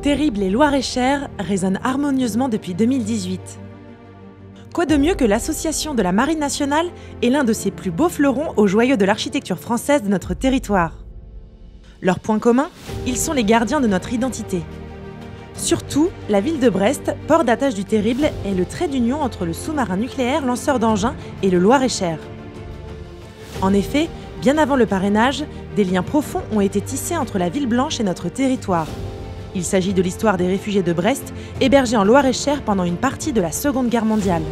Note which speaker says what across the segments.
Speaker 1: Terrible et Loir-et-Cher résonnent harmonieusement depuis 2018. Quoi de mieux que l'association de la Marine nationale et l'un de ses plus beaux fleurons aux joyaux de l'architecture française de notre territoire. Leur point commun, ils sont les gardiens de notre identité. Surtout, la ville de Brest, port d'attache du Terrible, est le trait d'union entre le sous-marin nucléaire lanceur d'engins et le Loir-et-Cher. En effet, bien avant le parrainage, des liens profonds ont été tissés entre la ville blanche et notre territoire. Il s'agit de l'histoire des réfugiés de Brest, hébergés en Loir-et-Cher pendant une partie de la Seconde Guerre mondiale.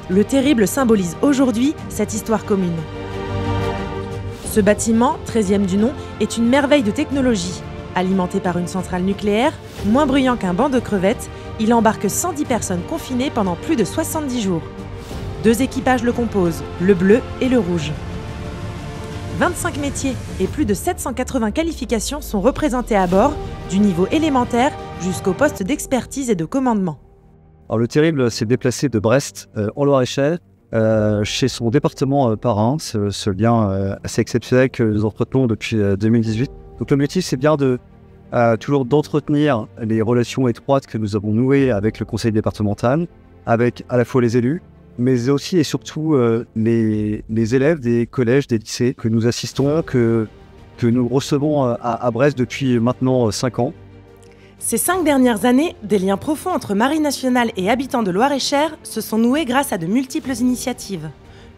Speaker 1: Le Terrible symbolise aujourd'hui cette histoire commune. Ce bâtiment, 13e du nom, est une merveille de technologie. Alimenté par une centrale nucléaire, moins bruyant qu'un banc de crevettes, il embarque 110 personnes confinées pendant plus de 70 jours. 2 équipages le composent, le bleu et le rouge. 25 métiers et plus de 780 qualifications sont représentés à bord, du niveau élémentaire jusqu'au poste d'expertise et de commandement.
Speaker 2: Alors, le Terrible s'est déplacé de Brest en Loir-et-Cher chez son département parrain, ce lien assez exceptionnel que nous entretenons depuis 2018. Donc l'objectif, c'est bien toujours d'entretenir les relations étroites que nous avons nouées avec le conseil départemental, avec à la fois les élus, mais aussi et surtout les élèves des collèges, des lycées que nous assistons, que nous recevons à Brest depuis maintenant 5 ans.
Speaker 1: Ces 5 dernières années, des liens profonds entre Marine nationale et habitants de Loir-et-Cher se sont noués grâce à de multiples initiatives.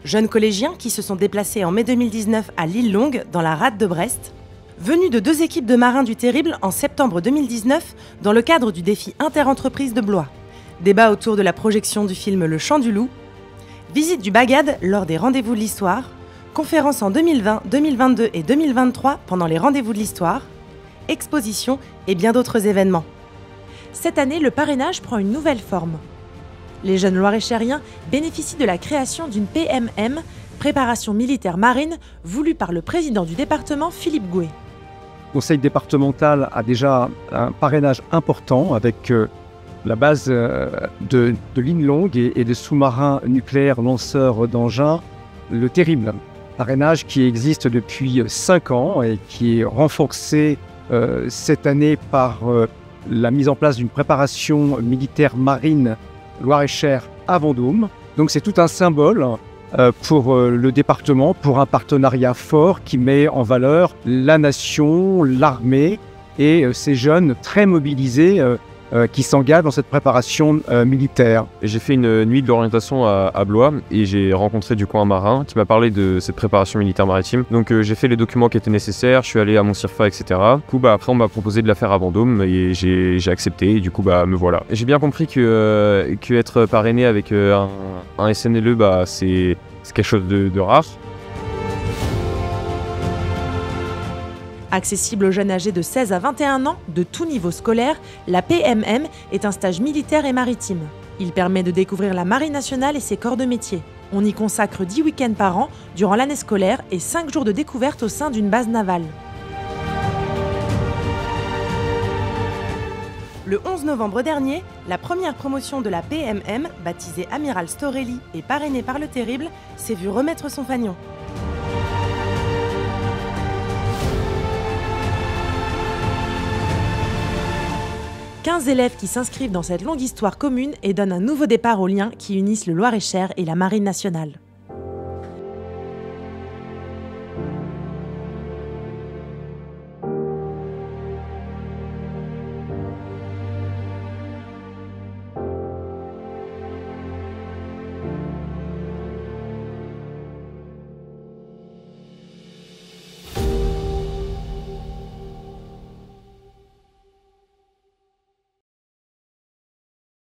Speaker 1: Jeunes collégiens qui se sont déplacés en mai 2019 à l'île Longue, dans la rade de Brest. Venus de 2 équipes de marins du Terrible en septembre 2019 dans le cadre du défi Interentreprise de Blois. Débat autour de la projection du film Le Chant du Loup. Visite du Bagad lors des Rendez-vous de l'Histoire. Conférences en 2020, 2022 et 2023 pendant les Rendez-vous de l'Histoire. Expositions et bien d'autres événements. Cette année, le parrainage prend une nouvelle forme. Les jeunes Loir-et-Chériens bénéficient de la création d'une PMM, préparation militaire marine, voulue par le président du département, Philippe Gouet.
Speaker 3: Le conseil départemental a déjà un parrainage important avec la base de lignes longues et de sous-marins nucléaires lanceurs d'engins, le Terrible. Parrainage qui existe depuis 5 ans et qui est renforcé cette année par la mise en place d'une préparation militaire marine Loir-et-Cher à Vendôme. Donc c'est tout un symbole pour le département, pour un partenariat fort qui met en valeur la nation, l'armée et ces jeunes très mobilisés qui s'engagent dans cette préparation militaire.
Speaker 4: J'ai fait une nuit de l'orientation à Blois et j'ai rencontré du coup un marin qui m'a parlé de cette préparation militaire maritime. Donc j'ai fait les documents qui étaient nécessaires, je suis allé à Montcirfa, etc. Du coup après on m'a proposé de la faire à Vendôme et j'ai accepté et du coup me voilà. J'ai bien compris que être parrainé avec un SNLE c'est quelque chose de rare.
Speaker 1: Accessible aux jeunes âgés de 16 à 21 ans, de tout niveau scolaire, la PMM est un stage militaire et maritime. Il permet de découvrir la Marine nationale et ses corps de métier. On y consacre 10 week-ends par an durant l'année scolaire et 5 jours de découverte au sein d'une base navale. Le 11 novembre dernier, la première promotion de la PMM, baptisée Amiral Storelli et parrainée par le Terrible, s'est vue remettre son fanion. « 15 élèves qui s'inscrivent dans cette longue histoire commune et donnent un nouveau départ aux liens qui unissent le Loir-et-Cher et la Marine nationale.